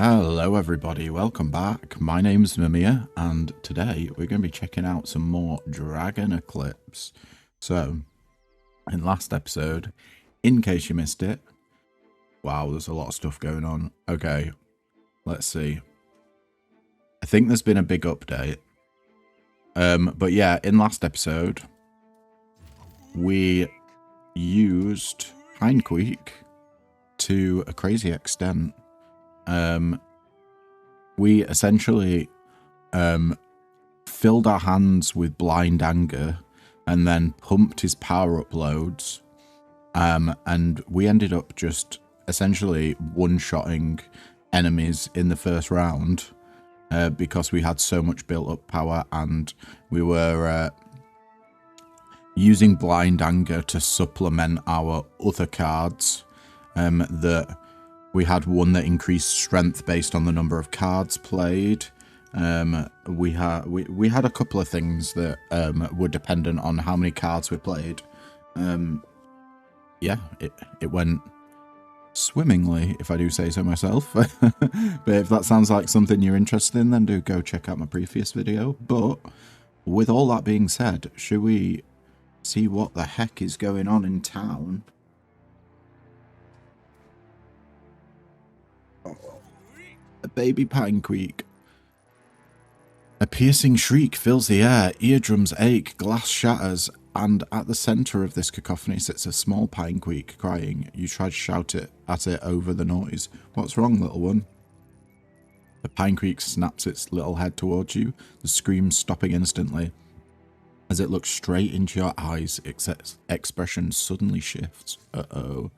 Hello everybody, welcome back. My name's Mimir and today we're going to be checking out some more Dragon Eclipse. So, in last episode, in case you missed it, wow, there's a lot of stuff going on. Okay, let's see. I think there's been a big update. But yeah, in last episode, we used Pinequeak to a crazy extent. We essentially filled our hands with blind anger and then pumped his power-up loads. And we ended up just essentially one-shotting enemies in the first round because we had so much built-up power, and we were using blind anger to supplement our other cards that... We had one that increased strength based on the number of cards played. We had a couple of things that were dependent on how many cards we played. Yeah, it went swimmingly, if I do say so myself. But if that sounds like something you're interested in, then do go check out my previous video. But with all that being said, should we see what the heck is going on in town? A baby Pinequeak. A piercing shriek fills the air, eardrums ache, glass shatters, and at the centre of this cacophony sits a small Pinequeak crying. You try to shout at it over the noise. What's wrong, little one? The Pinequeak snaps its little head towards you, the scream stopping instantly. As it looks straight into your eyes, its expression suddenly shifts. Uh-oh.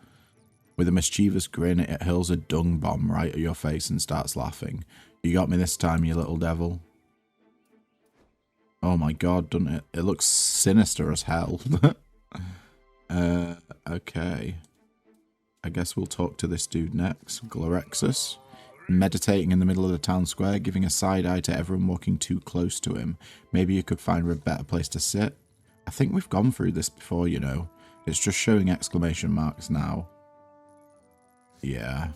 With a mischievous grin, it hurls a dung bomb right at your face and starts laughing. You got me this time, you little devil. Oh my god, doesn't it? It looks sinister as hell. Okay. I guess we'll talk to this dude next. Glorexus. Meditating in the middle of the town square, giving a side eye to everyone walking too close to him. Maybe you could find a better place to sit. I think we've gone through this before, you know. It's just showing exclamation marks now. Yeah.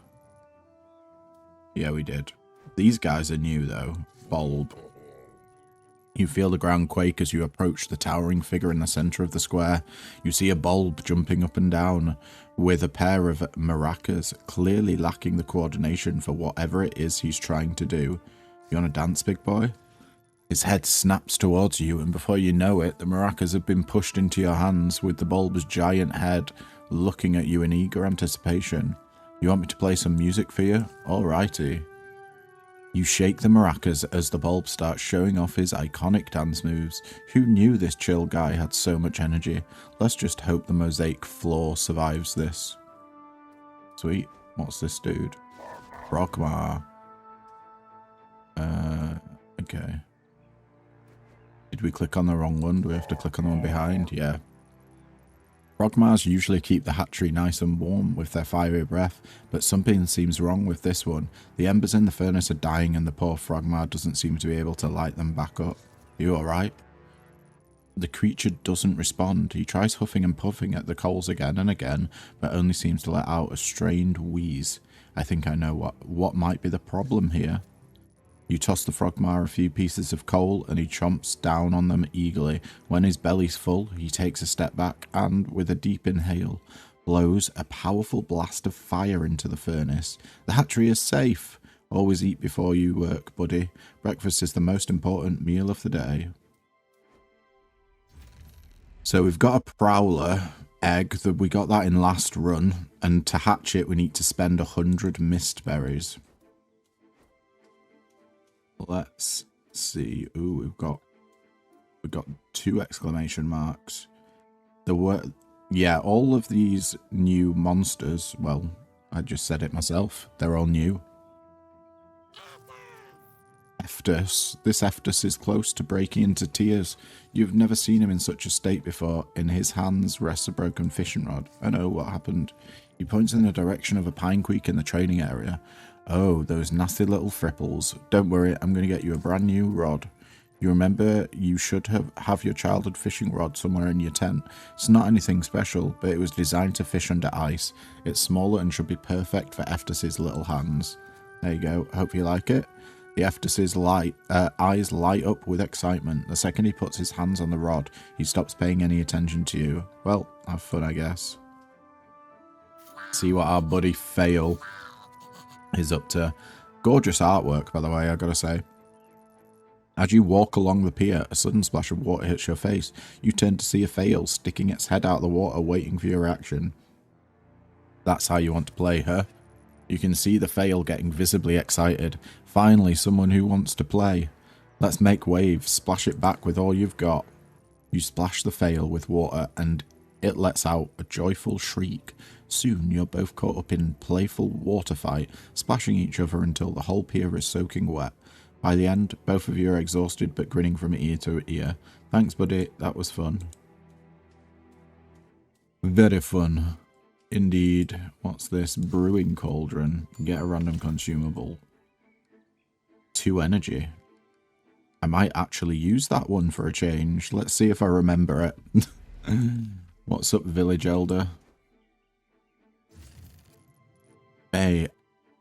Yeah, we did. These guys are new, though. Bulb. You feel the ground quake as you approach the towering figure in the centre of the square. You see a bulb jumping up and down with a pair of maracas, clearly lacking the coordination for whatever it is he's trying to do. You want to dance, big boy? His head snaps towards you, and before you know it, the maracas have been pushed into your hands, with the bulb's giant head looking at you in eager anticipation. You want me to play some music for you? Alrighty. You shake the maracas as the bulb starts showing off his iconic dance moves. Who knew this chill guy had so much energy? Let's just hope the mosaic floor survives this. Sweet. What's this dude? Frogmar. Okay. Did we click on the wrong one? Do we have to click on the one behind? Yeah. Frogmars usually keep the hatchery nice and warm with their fiery breath, but something seems wrong with this one. The embers in the furnace are dying and the poor Frogmar doesn't seem to be able to light them back up. You alright? The creature doesn't respond. He tries huffing and puffing at the coals again and again, but only seems to let out a strained wheeze. I think I know what might be the problem here. You toss the Frogmar a few pieces of coal and he chomps down on them eagerly. When his belly's full, he takes a step back and, with a deep inhale, blows a powerful blast of fire into the furnace. The hatchery is safe. Always eat before you work, buddy. Breakfast is the most important meal of the day. So we've got a prowler egg. We got that in last run, and to hatch it we need to spend 100 mist berries. Let's see. Ooh, we've got 2 exclamation marks. Yeah, all of these new monsters, well, I just said it myself, they're all new. Eftus. This Eftus is close to breaking into tears. You've never seen him in such a state before. In his hands rests a broken fishing rod. I know what happened. He points in the direction of a Pinequeak in the training area. Oh, those nasty little fripples. Don't worry, I'm going to get you a brand new rod. You remember you should have your childhood fishing rod somewhere in your tent. It's not anything special, but it was designed to fish under ice. It's smaller and should be perfect for Eftus's little hands. There you go. Hope you like it. The Eftus's eyes light up with excitement. The second he puts his hands on the rod, he stops paying any attention to you. Well, have fun, I guess. See what our buddy Fail is up to. Gorgeous artwork, by the way, I gotta say. As you walk along the pier, a sudden splash of water hits your face. You turn to see a Fail sticking its head out of the water, waiting for your reaction. That's how you want to play, huh? You can see the Fail getting visibly excited. Finally, someone who wants to play. Let's make waves. Splash it back with all you've got. You splash the Fail with water and it lets out a joyful shriek. Soon, you're both caught up in playful water fight, splashing each other until the whole pier is soaking wet. By the end, both of you are exhausted but grinning from ear to ear. Thanks, buddy. That was fun. Very fun. Indeed. What's this? Brewing cauldron. Get a random consumable. 2 energy. I might actually use that one for a change. Let's see if I remember it. What's up, village elder? Hey,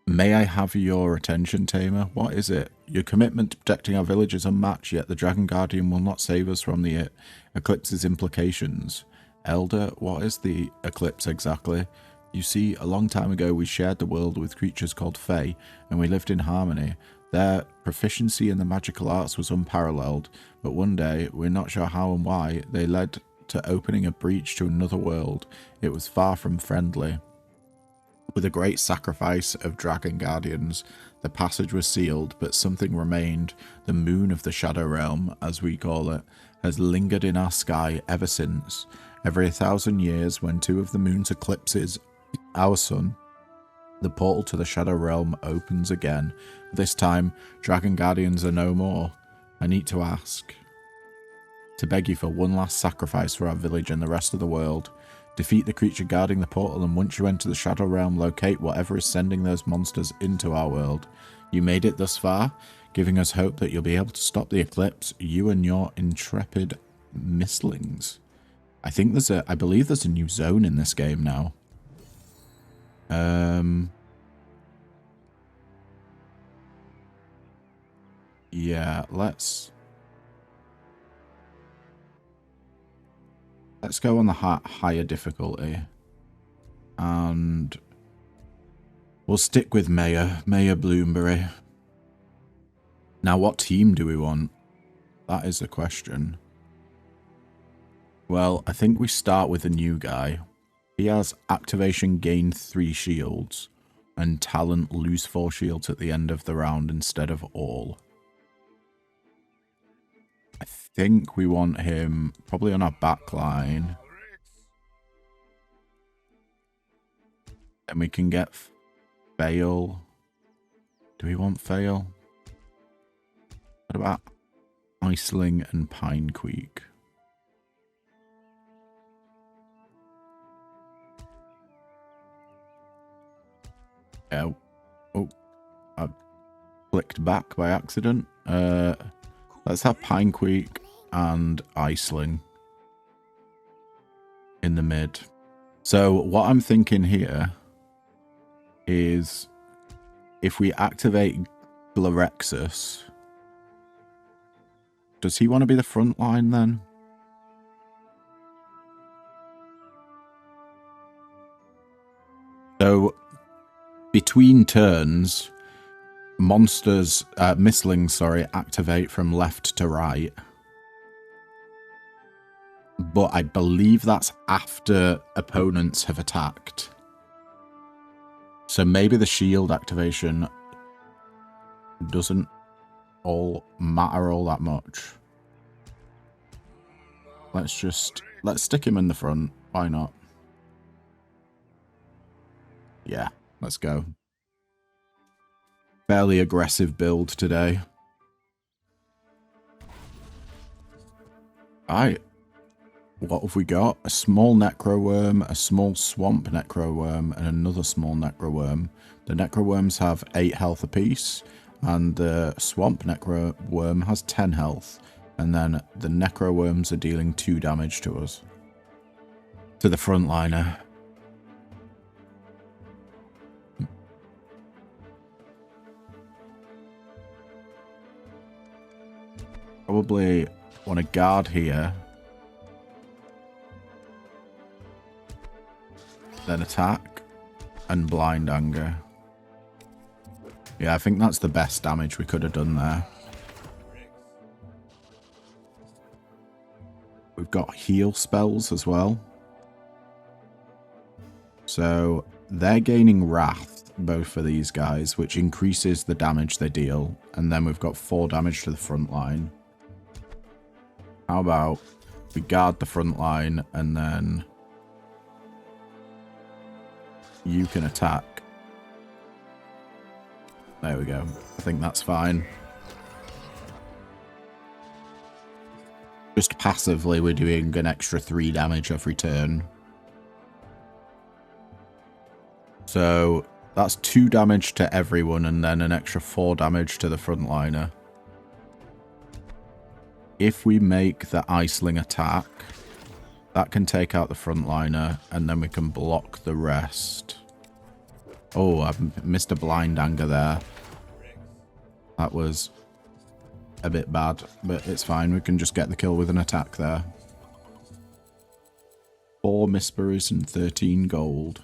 may I have your attention, Tamer? What is it? Your commitment to protecting our village is unmatched, yet the Dragon Guardian will not save us from the Eclipse's implications. Elder, what is the Eclipse exactly? You see, a long time ago we shared the world with creatures called Fae, and we lived in harmony. Their proficiency in the magical arts was unparalleled, but one day, we're not sure how and why, they led to opening a breach to another world. It was far from friendly. With a great sacrifice of Dragon Guardians, the passage was sealed, but something remained. The moon of the Shadow Realm, as we call it, has lingered in our sky ever since. Every 1,000 years, when 2 of the moon's eclipses our sun, the portal to the Shadow Realm opens again. This time, Dragon Guardians are no more. I need to ask. To beg you for one last sacrifice for our village and the rest of the world. Defeat the creature guarding the portal, and once you enter the Shadow Realm, locate whatever is sending those monsters into our world. You made it thus far, giving us hope that you'll be able to stop the eclipse, you and your intrepid Mystlings. I believe there's a new zone in this game now. Yeah, let's go on the higher difficulty. And we'll stick with Mayor Bloomberry. Now, what team do we want? That is the question. Well, I think we start with the new guy. He has activation gain 3 shields and talent lose 4 shields at the end of the round instead of all. I think we want him probably on our back line. And we can get Fail. Do we want Fail? What about Mystlings and Pinequeak? Yeah. Oh, I clicked back by accident. Let's have Pinequeak and Mystlings in the mid. So what I'm thinking here is if we activate Glorexus, does he want to be the front line then? So between turns, Mystlings, activate from left to right. But I believe that's after opponents have attacked. So maybe the shield activation doesn't matter all that much. Let's stick him in the front. Why not? Yeah, let's go. Fairly aggressive build today. Alright. What have we got? A small necroworm, a small swamp necroworm, and another small necroworm. The necroworms have 8 health apiece, and the swamp necroworm has 10 health. And then the necroworms are dealing 2 damage to us. To the frontliner. Probably want to guard here. Then attack and blind anger. Yeah, I think that's the best damage we could have done there. We've got heal spells as well. So they're gaining Wrath, both of these guys, which increases the damage they deal. And then we've got 4 damage to the front line. How about we guard the front line and then you can attack. There we go. I think that's fine. Just passively, we're doing an extra 3 damage every turn. So that's 2 damage to everyone and then an extra 4 damage to the frontliner. If we make the Iceling attack, that can take out the frontliner and then we can block the rest. Oh, I've missed a blind anger there. That was a bit bad, but it's fine. We can just get the kill with an attack there. 4 Misberries and 13 gold.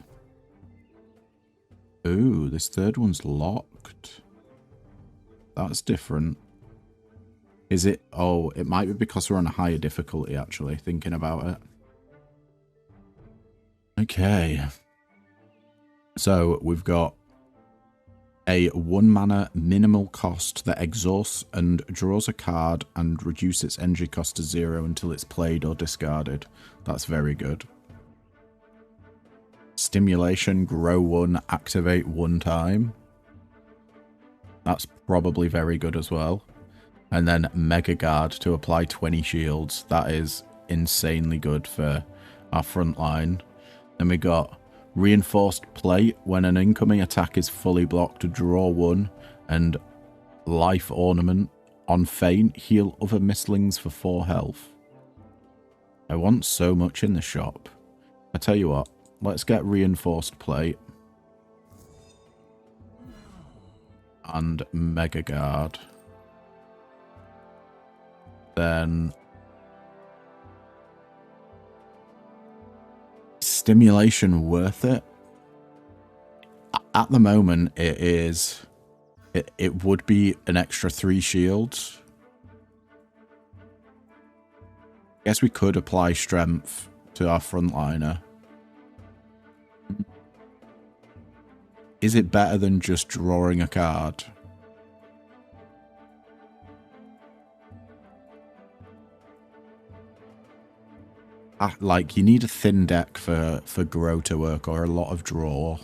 Ooh, this third one's locked. That's different. Is it? Oh, it might be because we're on a higher difficulty, actually, thinking about it. Okay. So, we've got a 1 mana minimal cost that exhausts and draws a card and reduces its energy cost to 0 until it's played or discarded. That's very good. Stimulation, grow 1, activate 1 time. That's probably very good as well. And then Mega Guard to apply 20 shields. That is insanely good for our front line. Then we got Reinforced Plate. When an incoming attack is fully blocked, draw 1. And Life Ornament. On Feint, heal other Mystlings for 4 health. I want so much in the shop. I tell you what. Let's get Reinforced Plate. And Mega Guard. Then Stimulation worth it? At the moment, it is. It would be an extra 3 shields. Guess we could apply Strength to our frontliner. Is it better than just drawing a card? Like, you need a thin deck for grow to work, or a lot of draw,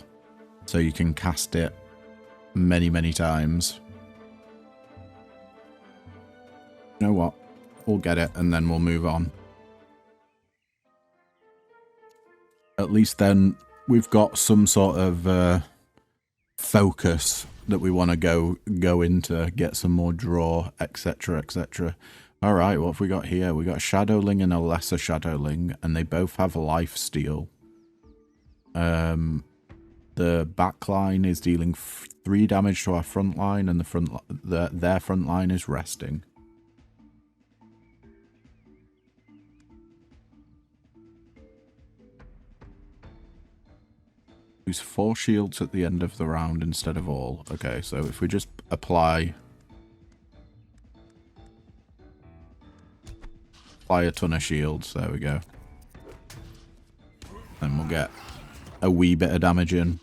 so you can cast it many, many times. You know what? We'll get it, and then we'll move on. At least then we've got some sort of focus that we want to go into, get some more draw, etc., etc. Alright, what have we got here? We got a Shadowling and a Lesser Shadowling, and they both have Lifesteal. The backline is dealing 3 damage to our front line, and their front line is resting. Use 4 shields at the end of the round instead of all. Okay, so if we just apply a ton of shields, there we go. Then we'll get a wee bit of damage in.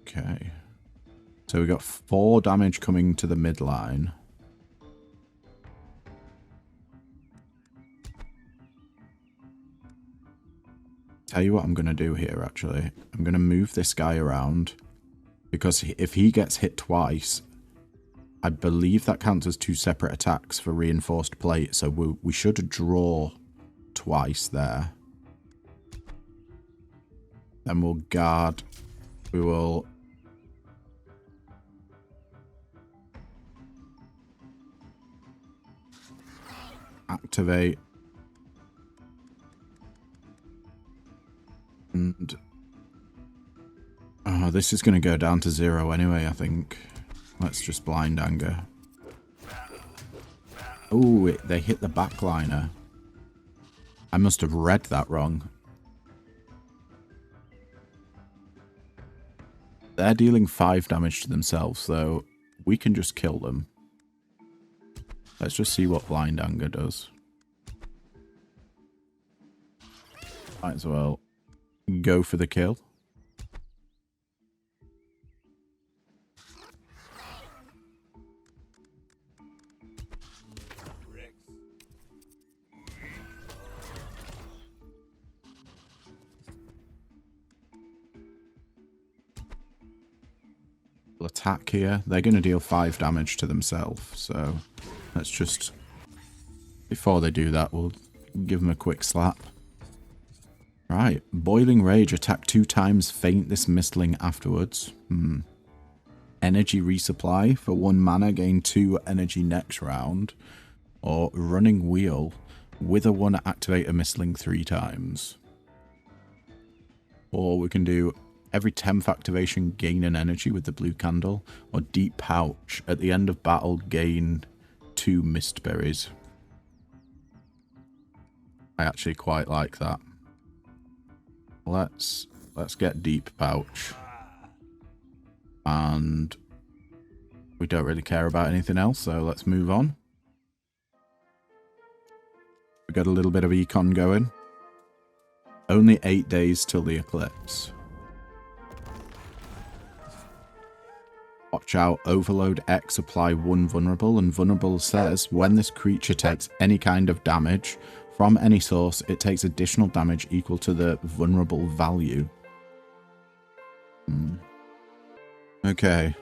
Okay. So we got 4 damage coming to the midline. Tell you what I'm going to do here, actually. I'm going to move this guy around, because if he gets hit twice, I believe that counts as 2 separate attacks for Reinforced Plate, so we should draw twice there. Then we'll guard. We will activate. And oh, this is going to go down to 0 anyway, I think. Let's just blind anger. Oh, they hit the backliner. I must have read that wrong. They're dealing 5 damage to themselves, so we can just kill them. Let's just see what Blind Anger does. Might as well go for the kill. We'll attack here. They're going to deal 5 damage to themselves, so let's just... Before they do that, we'll give them a quick slap. Right, Boiling Rage, attack 2 times, faint this Mystling afterwards. Energy resupply, for 1 mana, gain 2 energy next round. Or Running Wheel, Wither 1, activate a Mystling 3 times. Or we can do every 10th activation, gain an energy with the blue candle. Or Deep Pouch, at the end of battle, gain 2 mist berries. I actually quite like that. Let's get Deep Pouch. And we don't really care about anything else, so let's move on. We got a little bit of econ going. Only 8 days till the Eclipse. Watch out, Overload X, apply 1 vulnerable, and vulnerable says when this creature takes any kind of damage from any source, it takes additional damage equal to the vulnerable value. Okay.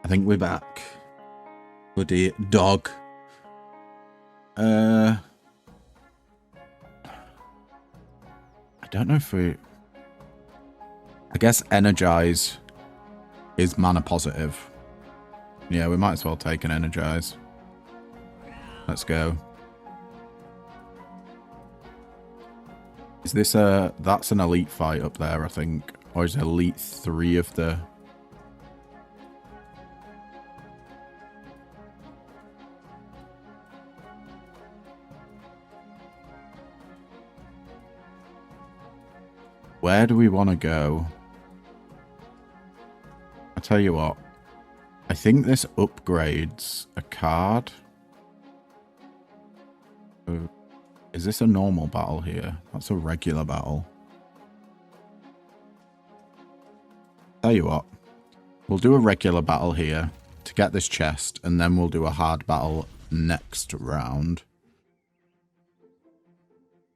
I think we're back. Bloody dog. I don't know if we... I guess Energize is mana positive. Yeah, we might as well take an Energize. Let's go. Is this a... That's an elite fight up there, I think. Or is elite 3 of the... Where do we want to go? I'll tell you what. I think this upgrades a card. Is this a normal battle here? That's a regular battle. Tell you what. We'll do a regular battle here to get this chest, and then we'll do a hard battle next round.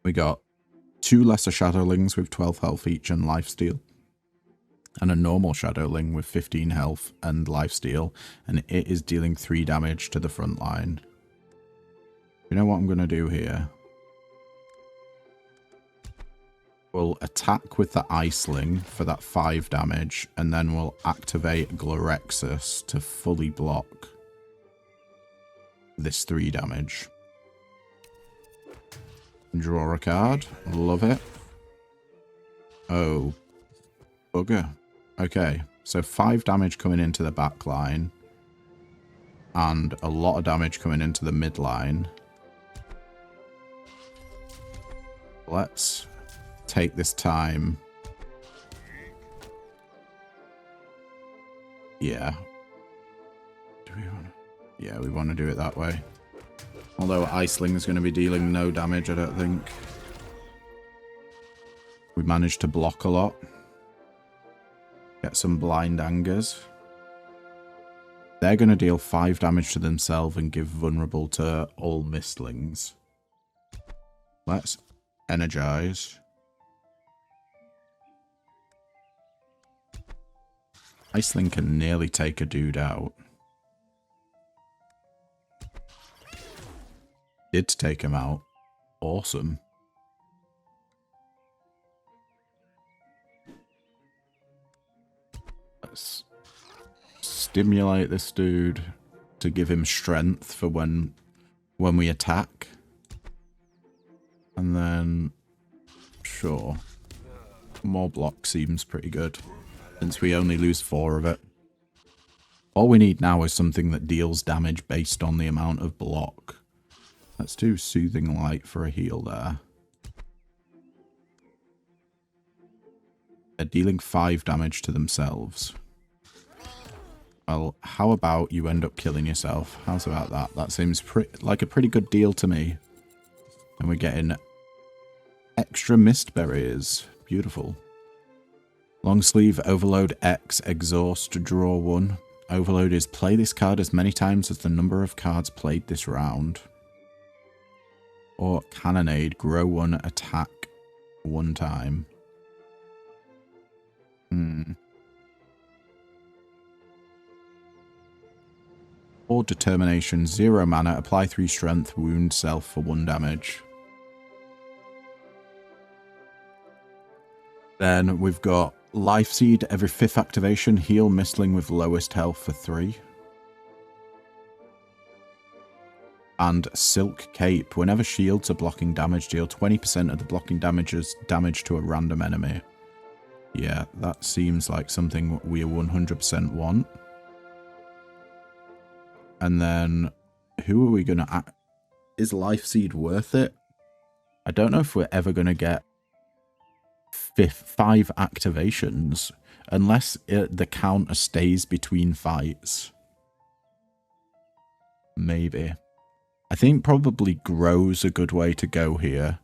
We got 2 lesser shadowlings with 12 health each and lifesteal, and a normal shadowling with 15 health and lifesteal, and it is dealing 3 damage to the front line. You know what I'm going to do here? We'll attack with the Iceling for that 5 damage, and then we'll activate Glorexus to fully block this 3 damage. Draw a card. Love it. Oh. Bugger. Okay. So 5 damage coming into the back line. And a lot of damage coming into the mid line. Let's take this time. Yeah. Do we want to? Yeah, we want to do it that way. Although Iceling is going to be dealing no damage, I don't think. We managed to block a lot. Get some Blind Angers. They're going to deal 5 damage to themselves and give vulnerable to all Mystlings. Let's energize. Iceling can nearly take a dude out. Did take him out. Awesome. Let's stimulate this dude to give him strength for when we attack. And then, sure. More block seems pretty good, since we only lose 4 of it. All we need now is something that deals damage based on the amount of block. Let's do Soothing Light for a heal there. They're dealing 5 damage to themselves. Well, how about you end up killing yourself? How's about that? That seems like a pretty good deal to me. And we're getting extra mist berries. Beautiful. Long sleeve, Overload X, Exhaust, draw 1. Overload is play this card as many times as the number of cards played this round. Or Cannonade, grow 1, attack 1 time. Or Determination, 0 mana, apply 3 strength, wound self for 1 damage. Then we've got Life Seed, every 5th activation, heal Mystling with lowest health for 3. And Silk Cape, whenever shields are blocking damage, deal 20% of the blocking damage to a random enemy. Yeah, that seems like something we 100% want. And then, who are we going to... Is Life Seed worth it? I don't know if we're ever going to get 5 activations, unless the counter stays between fights. Maybe. I think probably Grow's a good way to go here,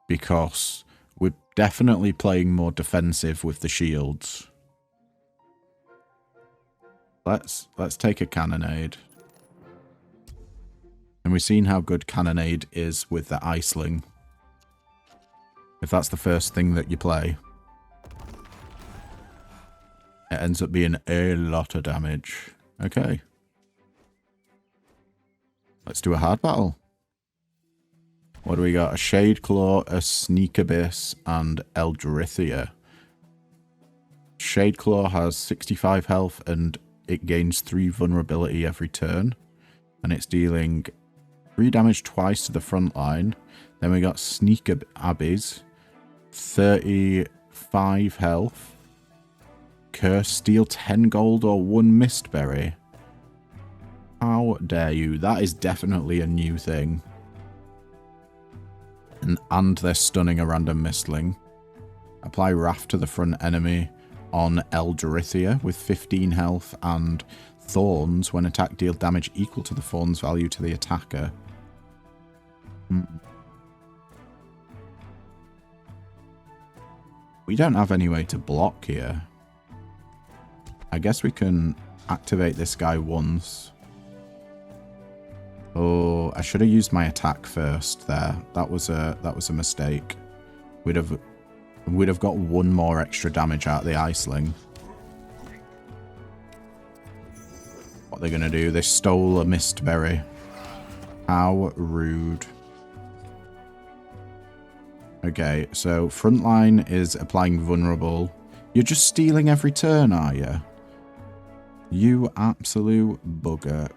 because we're definitely playing more defensive with the shields. Let's take a Cannonade. And we've seen how good Cannonade is with the Iceling. If that's the first thing that you play, it ends up being a lot of damage. Okay. Let's do a hard battle. What do we got? A Shade Claw, a Sneak Abyss, and Eldrithia. Shade Claw has 65 health and it gains 3 vulnerability every turn. And it's dealing 3 damage twice to the front line. Then we got Sneak Abyss, 35 health. Curse, steal 10 gold or 1 Mistberry. How dare you? That is definitely a new thing. And they're stunning a random Mystling. Apply Wrath to the front enemy on Eldrithia with 15 health and Thorns. When attack, deal damage equal to the Thorns value to the attacker. We don't have any way to block here. I guess we can activate this guy once. Oh, I should have used my attack first there. That was a mistake. We'd have got 1 more extra damage out of the Iceling. What are they gonna do? They stole a Mistberry. How rude. Okay, so frontline is applying vulnerable. You're just stealing every turn, are you? You absolute bugger.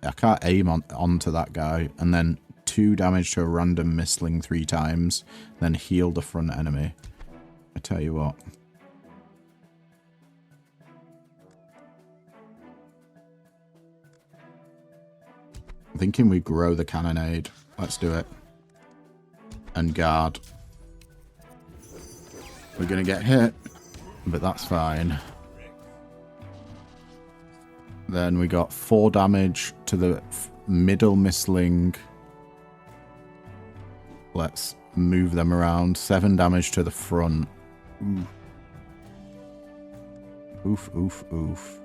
I can't aim onto that guy and then 2 damage to a random Mystling 3 times, then heal the front enemy. I tell you what. I'm thinking we grow the Cannonade. Let's do it. And guard. We're going to get hit, but that's fine. Then we got 4 damage to the middle Mystling. Let's move them around. 7 damage to the front. Oof, oof, oof.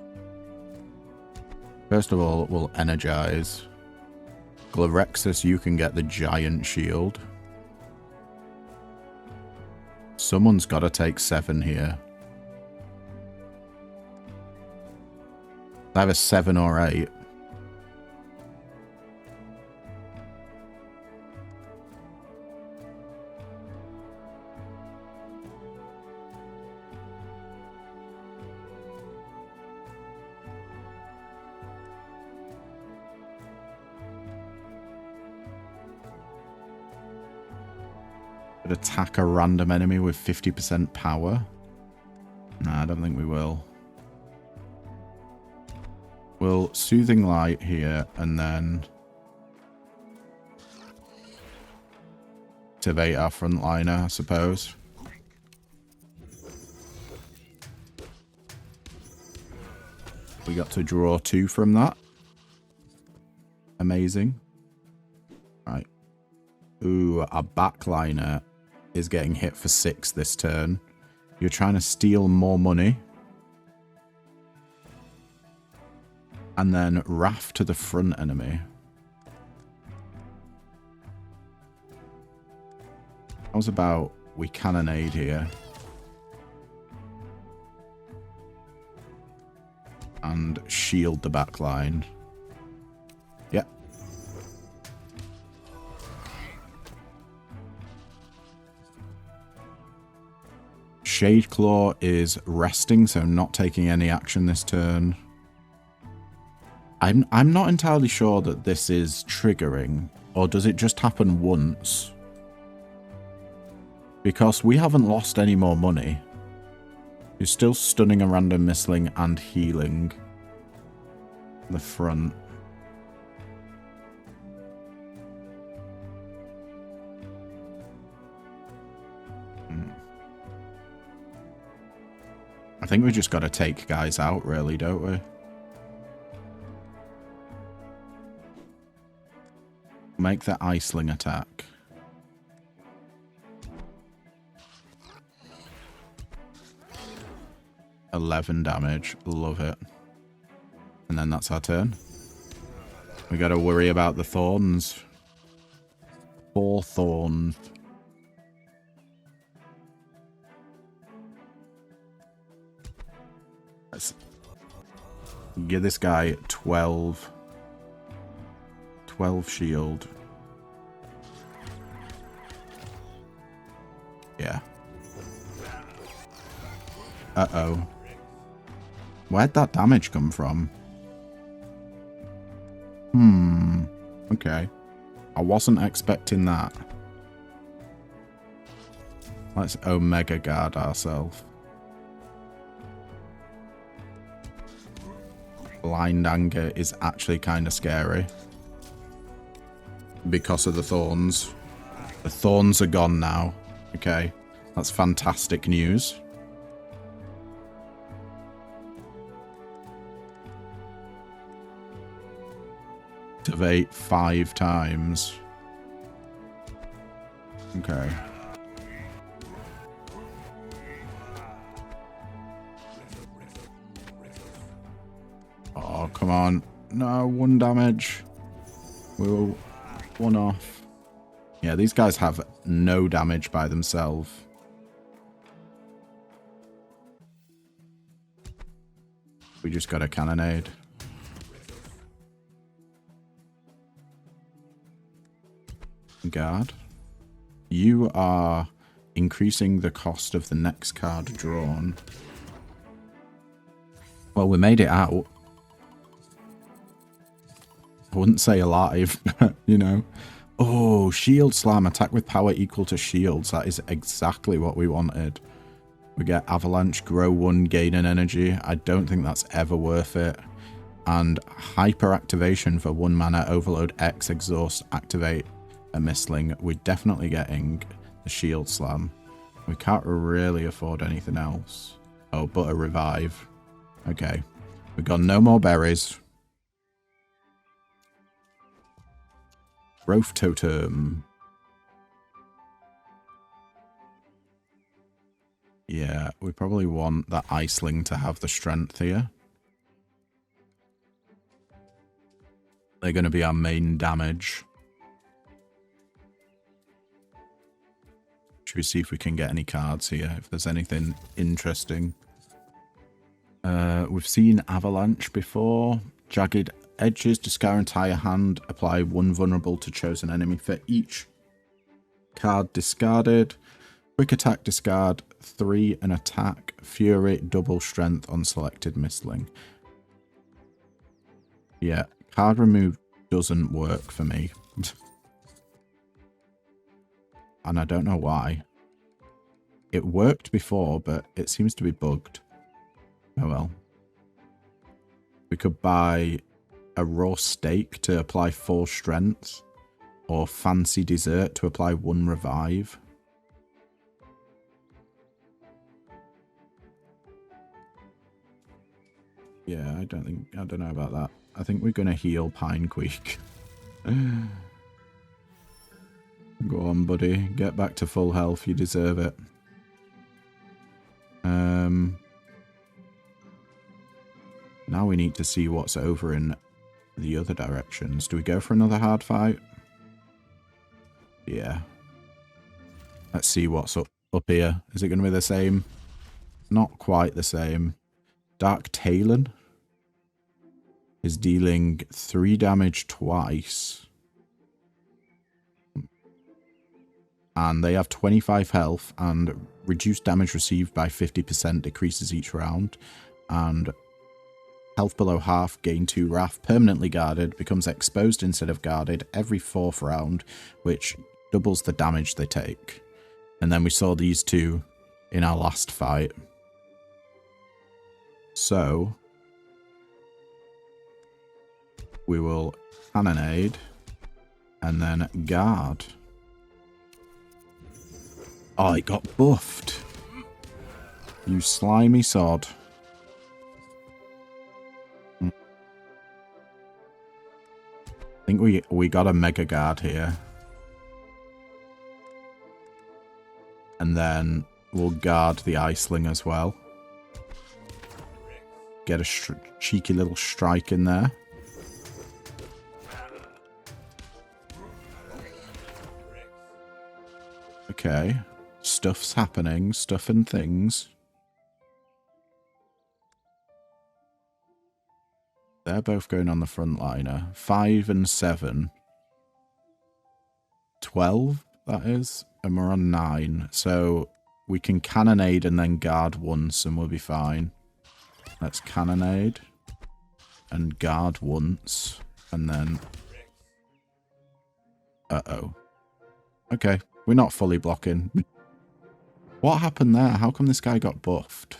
First of all, we'll energize. Glorexus, you can get the giant shield. Someone's got to take 7 here. I have a 7 or 8. Could attack a random enemy with 50% power. Nah, I don't think we will. We'll Soothing Light here and then activate our frontliner, I suppose. We got to draw 2 from that. Amazing. Right. Ooh, our backliner is getting hit for 6 this turn. You're trying to steal more money. And then raft to the front enemy. How's about we cannonade here? And shield the back line. Yep. Shadeclaw is resting, so not taking any action this turn. I'm not entirely sure that this is triggering, or does it just happen once? Because we haven't lost any more money. You're still stunning a random Mystling and healing the front. I think we just got to take guys out, really, don't we? Make the Iceling attack. $11 damage. Love it. And then that's our turn. We got to worry about the thorns. 4 thorns. Let's give this guy 12 shield. Yeah. Uh-oh. Where'd that damage come from? Okay. I wasn't expecting that. Let's Omega Guard ourselves. Blind Anger is actually kind of scary. Because of the thorns. The thorns are gone now. Okay. That's fantastic news. Activate 5 times. Okay. Oh, come on. No, 1 damage. We'll 1 off. Yeah, these guys have no damage by themselves. We just got a cannonade. Guard. You are increasing the cost of the next card drawn. Well, we made it out. I wouldn't say alive, but, you know. Oh, Shield Slam. Attack with power equal to shields. That is exactly what we wanted. We get Avalanche, grow 1, gain an energy. I don't think that's ever worth it. And Hyper Activation for 1 mana, Overload X, Exhaust, activate a Mystling. We're definitely getting the Shield Slam. We can't really afford anything else. Oh, but a Revive. Okay. We've got no more berries. Growth Totem. Yeah, we probably want that Iceling to have the strength here. They're going to be our main damage. Should we see if we can get any cards here, if there's anything interesting. We've seen Avalanche before. Jagged Edges, discard entire hand. Apply 1 vulnerable to chosen enemy for each card discarded. Quick attack, discard 3 and attack. Fury, double strength on selected Mystling. Yeah, card remove doesn't work for me. And I don't know why. It worked before, but it seems to be bugged. Oh well. We could buy a raw steak to apply 4 strength, or fancy dessert to apply 1 revive. Yeah, I don't know about that. I think we're gonna heal Pinequeak. Go on, buddy. Get back to full health. You deserve it. Now we need to see what's over in the other directions. Do we go for another hard fight? Yeah. Let's see what's up here. Is it going to be the same? Not quite the same. Dark Talon is dealing 3 damage twice. And they have 25 health, and reduced damage received by 50% decreases each round. And health below half, gain 2 wrath, permanently guarded, becomes exposed instead of guarded every 4th round, which doubles the damage they take. And then we saw these two in our last fight. So we will cannonade and then guard. Oh, it got buffed. You slimy sod. I think we got a mega guard here. And then we'll guard the Iceling as well. Get a cheeky little strike in there. Okay. Stuff's happening. Stuff and things. They're both going on the frontliner. 5 and 7. 12, that is. And we're on 9. So we can cannonade and then guard once and we'll be fine. Let's cannonade and guard once. And then... Uh-oh. Okay. We're not fully blocking. What happened there? How come this guy got buffed?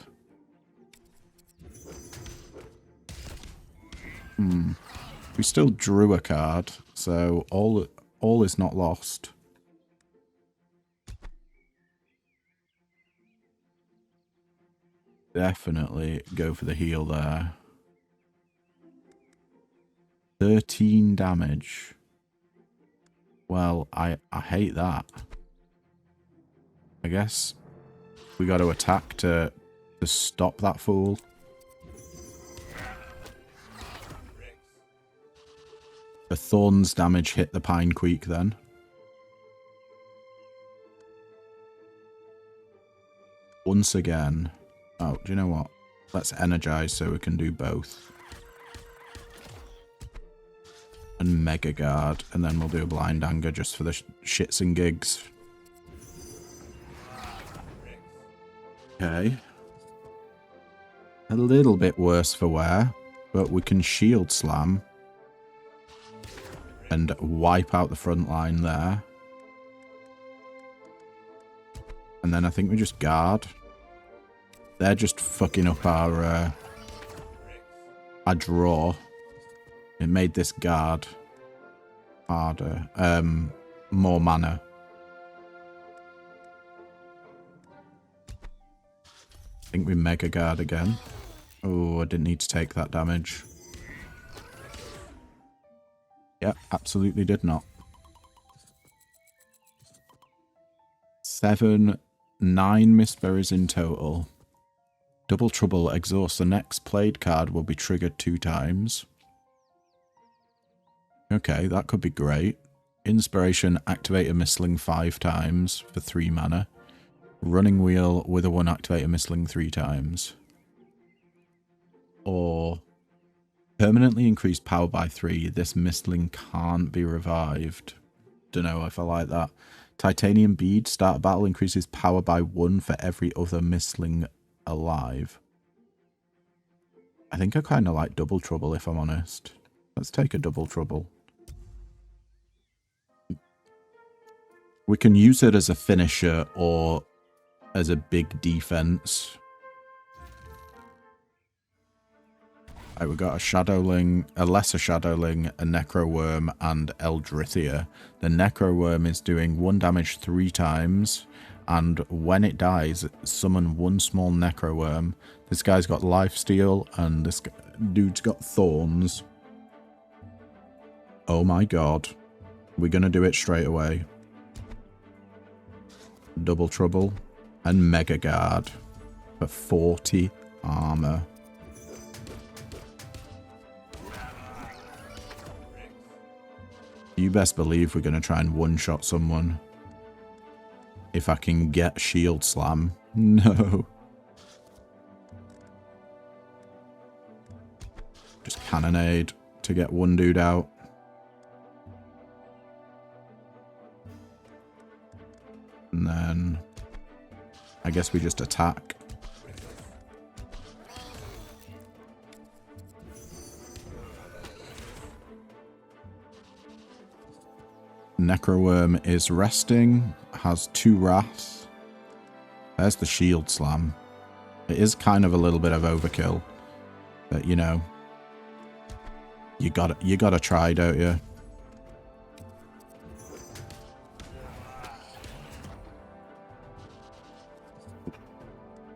We still drew a card, so all is not lost. Definitely go for the heal there. 13 damage. Well, I hate that. I guess we got to attack to stop that fool. The Thorns damage hit the Pinequeak then. Once again. Oh, do you know what? Let's energize so we can do both. And Mega Guard. And then we'll do a Blind Anger just for the shits and gigs. Okay. A little bit worse for wear. But we can Shield Slam. And wipe out the front line there. And then I think we just guard. They're just fucking up our draw. It made this guard harder. More mana. I think we Mega Guard again. Oh, I didn't need to take that damage. Yep, absolutely did not. 7, 9 Mistberries in total. Double Trouble exhausts the next played card will be triggered 2 times. Okay, that could be great. Inspiration, activate a Mystling 5 times for 3 mana. Running Wheel with a 1 activate a Mystling 3 times. Or... permanently increased power by 3. This Mystling can't be revived. Don't know if I like that. Titanium Bead. Start a battle. Increases power by 1 for every other Mystling alive. I think I kind of like Double Trouble, if I'm honest. Let's take a Double Trouble. We can use it as a finisher or as a big defense. Right, we got a Shadowling, a Lesser Shadowling, a Necroworm, and Eldrithia. The Necroworm is doing 1 damage 3 times, and when it dies, summon 1 small Necroworm. This guy's got Lifesteal, and this dude's got Thorns. Oh my god. We're gonna do it straight away. Double Trouble, and Mega Guard for 40 armor. You best believe we're going to try and one-shot someone. If I can get Shield Slam. No. Just Cannonade to get one dude out. And then I guess we just attack. Necroworm is resting, has 2 Wrath. There's the Shield Slam. It is kind of a little bit of overkill, but you know, you gotta try, don't you?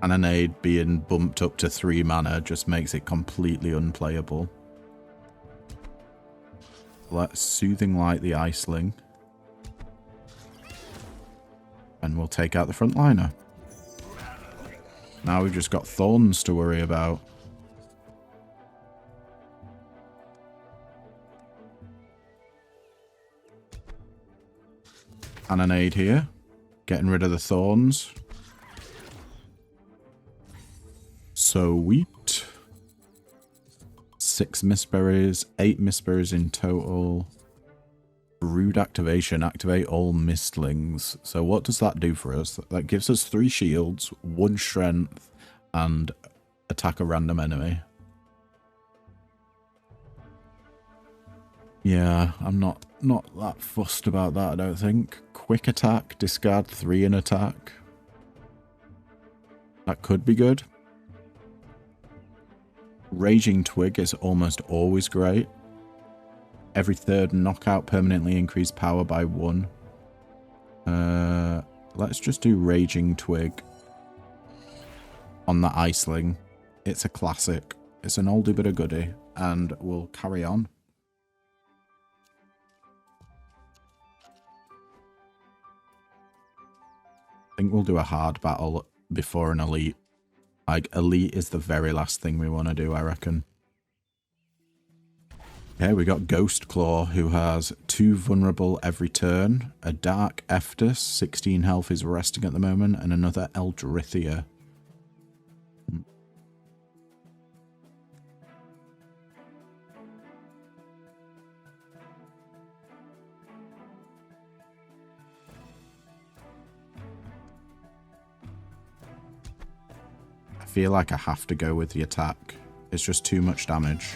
Cannonade being bumped up to 3 mana just makes it completely unplayable. Let's Soothing Light the Iceling. And we'll take out the frontliner. Now we've just got Thorns to worry about. Cannonade here. Getting rid of the Thorns. Sweet. 6 Mistberries, 8 Mistberries in total. Brood activation, activate all Mystlings. So what does that do for us? That gives us 3 shields, 1 strength, and attack a random enemy. Yeah, I'm not that fussed about that, I don't think. Quick attack, discard 3 in attack. That could be good. Raging Twig is almost always great. Every 3rd knockout permanently increased power by 1. Let's just do Raging Twig on the Iceling. It's a classic. It's an oldie but a goodie, and we'll carry on. I think we'll do a hard battle before an elite. Like, elite is the very last thing we want to do, I reckon. Okay, we got Ghost Claw, who has 2 vulnerable every turn, a Dark Eftus, 16 health is resting at the moment, and another Eldrithia. I feel like I have to go with the attack. It's just too much damage.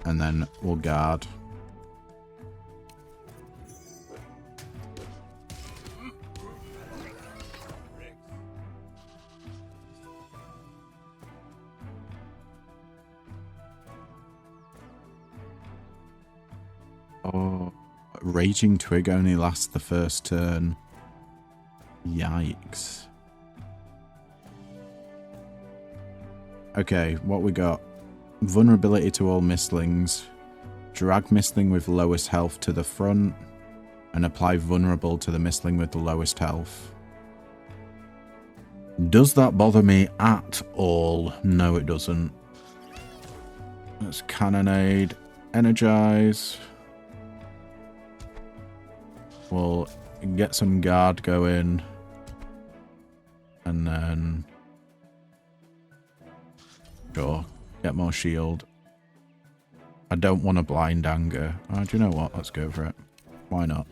And then we'll guard. Oh, Raging Twig only lasts the first turn. Yikes. Okay, what we got? Vulnerability to all Mystlings. Drag Mystling with lowest health to the front. And apply vulnerable to the Mystling with the lowest health. Does that bother me at all? No, it doesn't. Let's Cannonade. Energize. We'll get some guard going. And then... Sure. Get more shield. I don't want a blind anger. Oh, do you know what? Let's go for it. Why not?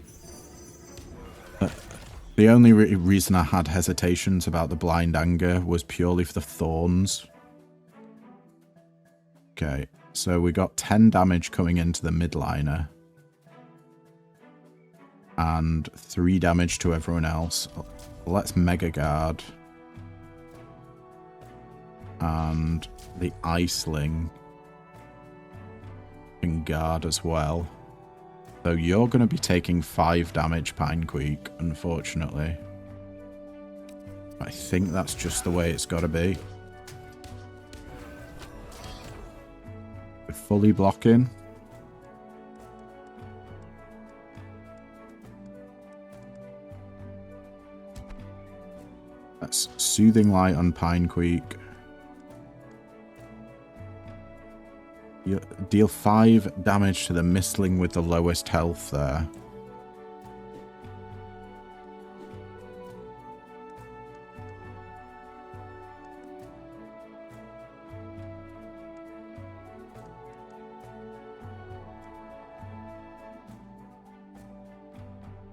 The only reason I had hesitations about the blind anger was purely for the thorns. Okay, so we got 10 damage coming into the midliner. And 3 damage to everyone else. Let's Mega Guard. And the Iceling can guard as well. So you're going to be taking 5 damage, Pinequeak, unfortunately. I think that's just the way it's got to be. We're fully blocking. That's Soothing Light on Pinequeak. You deal 5 damage to the Mystling with the lowest health there.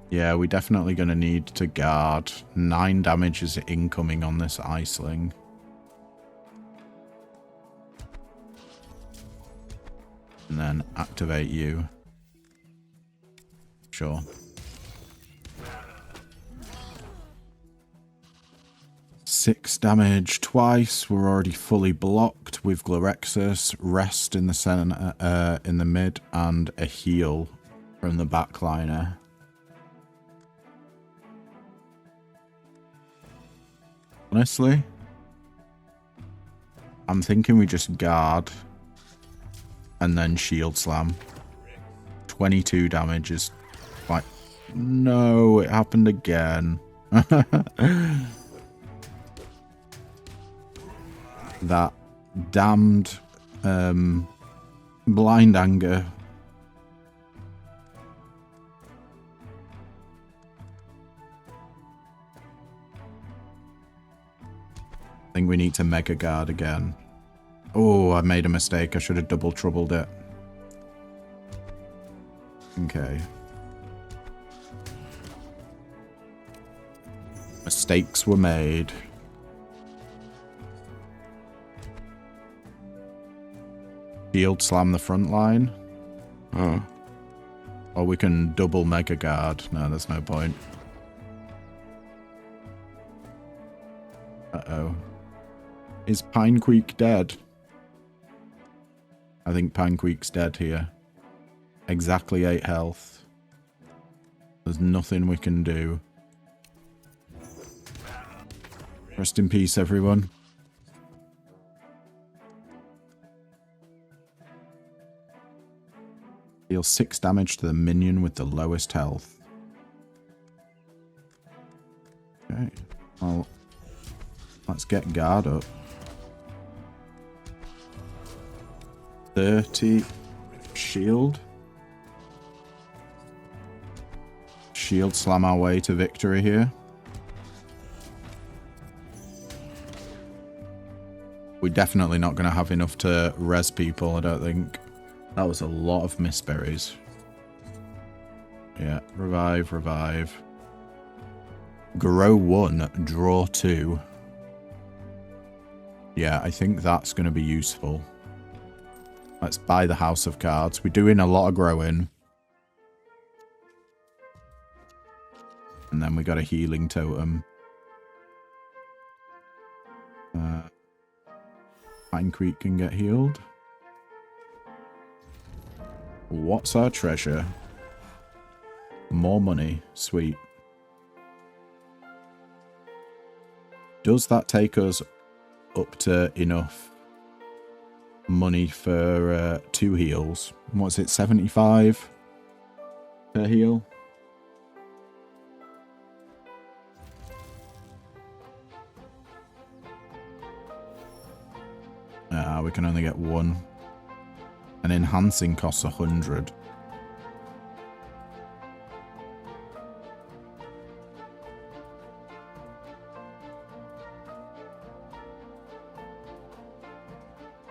Yeah, we're definitely going to need to guard. 9 damage is incoming on this Iceling. And then activate you. Sure. Six damage twice. We're already fully blocked with Glorexus. Rest in the center, in the mid, and a heal from the backliner. Honestly, I'm thinking we just guard and then shield slam. 22 damage is like, no, it happened again. That damned blind anger. I think we need to Mega Guard again. Oh, I made a mistake. I should have double troubled it. Okay. Mistakes were made. Shield slam the front line. Oh. Or we can double Mega Guard. No, there's no point. Uh-oh. Is Pinequeak dead? I think Pinequeak's dead here. Exactly 8 health. There's nothing we can do. Rest in peace, everyone. Deal 6 damage to the minion with the lowest health. Okay. Well, let's get guard up. 30 shield. Shield slam our way to victory here. We're definitely not going to have enough to res people, I don't think. That was a lot of mistberries. Yeah, revive, revive. Grow 1, draw 2. Yeah, I think that's going to be useful. Let's buy the House of Cards. We're doing a lot of growing. And then we got a healing totem. Pinequeak can get healed. What's our treasure? More money. Sweet. Does that take us up to enough money for 2 heals? What's it, 75 per heal? We can only get 1. And enhancing costs 100.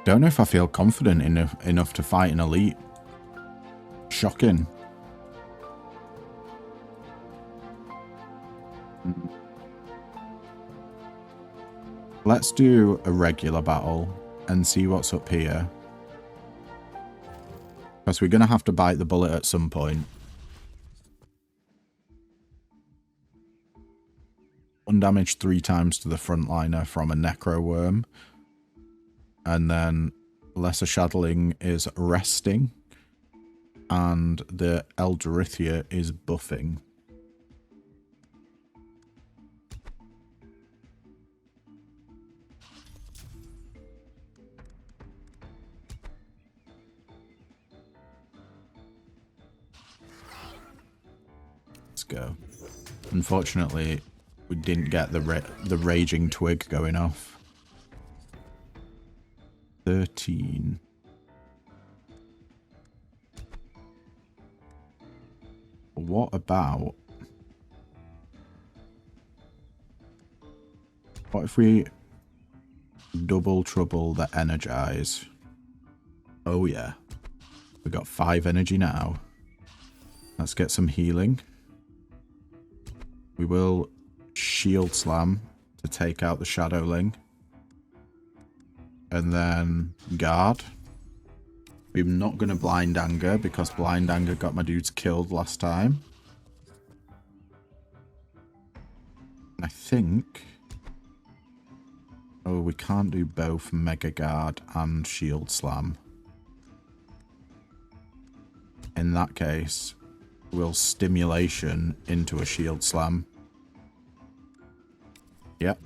Don't know if I feel confident enough to fight an elite. Shocking. Let's do a regular battle and see what's up here. Because we're going to have to bite the bullet at some point. Undamaged 3 times to the frontliner from a necro worm. And then Lesser Shadowling is resting. And the Eldorithia is buffing. Let's go. Unfortunately, we didn't get the raging twig going off. 13. What about... What if we double trouble the energize? Oh yeah. We got 5 energy now. Let's get some healing. We will shield slam to take out the Shadowling. And then guard. We're not going to blind anger because blind anger got my dudes killed last time. I think... Oh, we can't do both Mega Guard and Shield Slam. In that case, we'll Stimulation into a Shield Slam. Yep.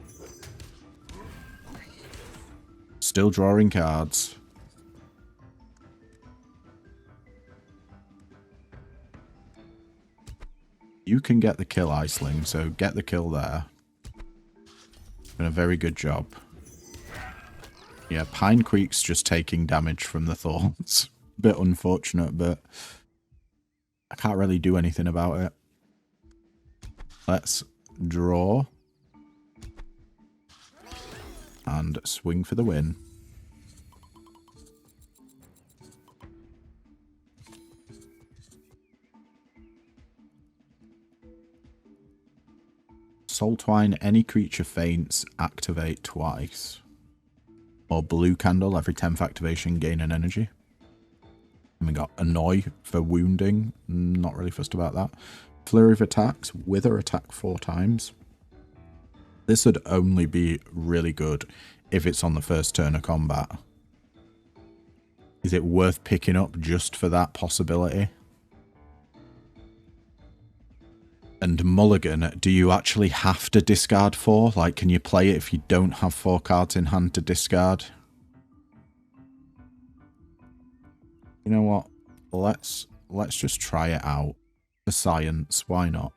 Still drawing cards. You can get the kill, Iceling, so get the kill there. Been a very good job. Yeah, Pine Creek's just taking damage from the thorns. Bit unfortunate, but I can't really do anything about it. Let's draw. And swing for the win. Soul Twine, any creature faints, activate twice. Or Blue Candle, every 10th activation, gain an energy. And we got Annoy for wounding. Not really fussed about that. Flurry of attacks, Wither attack 4 times. This would only be really good if it's on the first turn of combat. Is it worth picking up just for that possibility? And Mulligan, do you actually have to discard 4? Like, can you play it if you don't have 4 cards in hand to discard? You know what? Let's just try it out. For science, why not?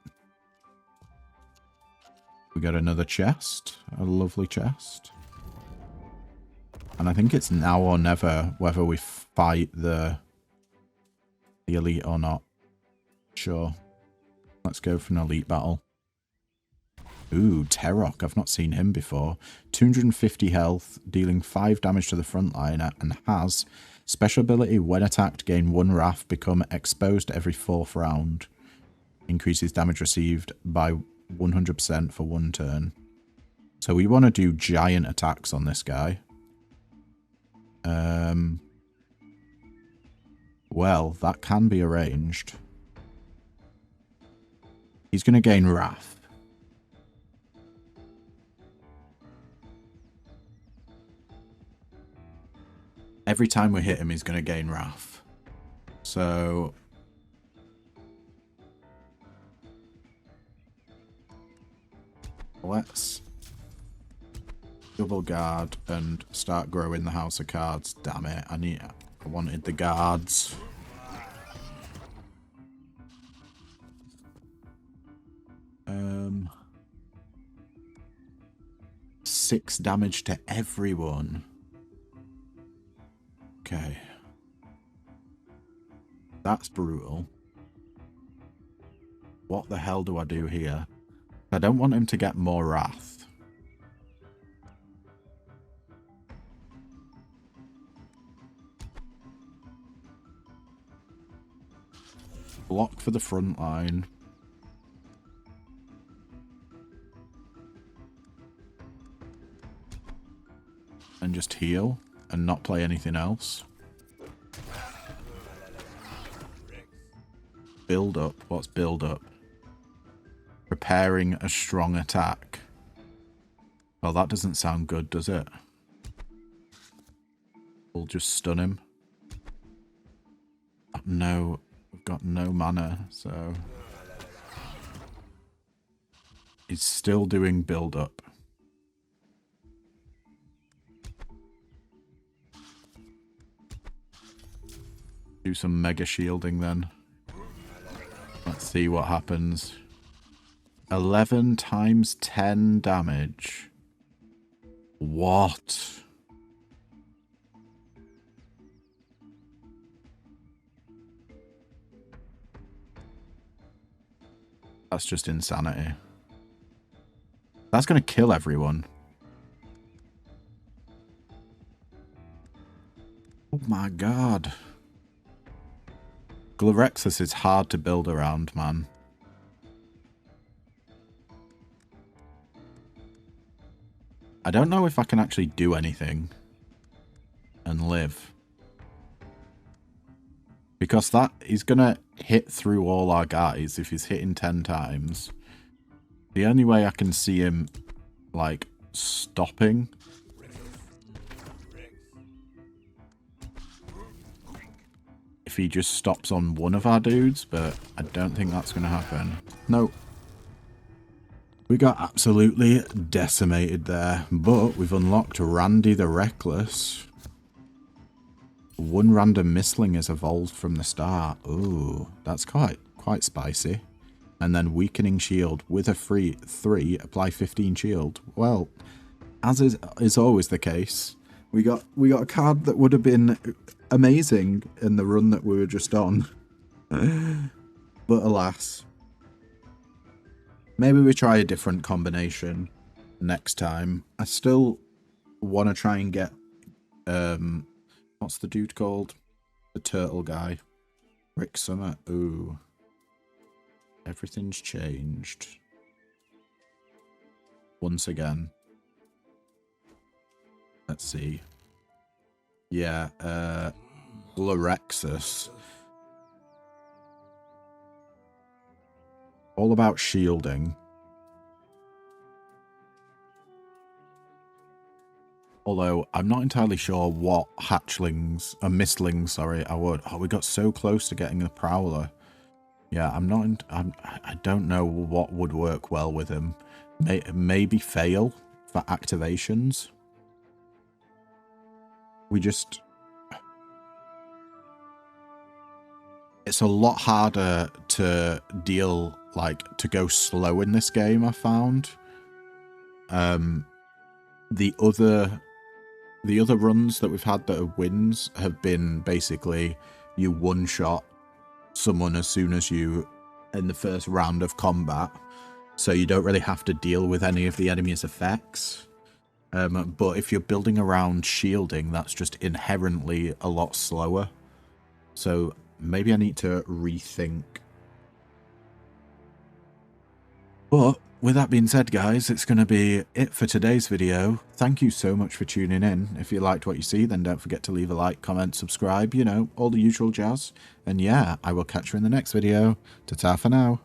We got another chest. A lovely chest. And I think it's now or never whether we fight the elite or not. Sure. Let's go for an elite battle. Ooh, Terok. I've not seen him before. 250 health, dealing 5 damage to the frontliner, and has special ability when attacked, gain 1 wrath, become exposed every 4th round. Increases damage received by 100% for 1 turn. So we want to do giant attacks on this guy. Well, that can be arranged. He's going to gain Wrath. Every time we hit him, he's going to gain Wrath. So... let's double guard and start growing the house of cards. Damn it, I wanted the guards. 6 damage to everyone. Okay. That's brutal. What the hell do I do here? I don't want him to get more wrath. Block for the front line. And just heal and not play anything else. Build up. What's build up? Preparing a strong attack. Well, that doesn't sound good, does it? We'll just stun him. No, we've got no mana, so... He's still doing build-up. Do some mega shielding then. Let's see what happens. 11 times 10 damage. What? That's just insanity. That's going to kill everyone. Oh my god. Glorexus is hard to build around, man. I don't know if I can actually do anything and live. Because that he's going to hit through all our guys if he's hitting 10 times. The only way I can see him, like, stopping if he just stops on one of our dudes, but I don't think that's going to happen. No. We got absolutely decimated there, but we've unlocked Randy the Reckless. One random Mystling is evolved from the start. Ooh, that's quite spicy. And then weakening shield with a free 3, apply 15 shield. Well, as is always the case, we got a card that would have been amazing in the run that we were just on. But alas. Maybe we try a different combination next time. I still want to try and get what's the dude called? The turtle guy. Rick Summer. Ooh. Everything's changed. Once again. Let's see. Yeah, Glorexus. All about shielding. Although, I'm not entirely sure what hatchlings, Mystlings, sorry, I would. Oh, we got so close to getting the Prowler. Yeah, I don't know what would work well with him. Maybe fail for activations. We just... It's a lot harder to deal, like, to go slow in this game, I found. The other runs that we've had that are wins have been basically you one-shot someone as soon as you in the first round of combat, so you don't really have to deal with any of the enemy's effects. But if you're building around shielding, that's just inherently a lot slower. So maybe I need to rethink. But with that being said, guys, it's going to be it for today's video. Thank you so much for tuning in. If you liked what you see, then don't forget to leave a like, comment, subscribe, you know, all the usual jazz. And yeah, I will catch you in the next video. Ta-ta for now.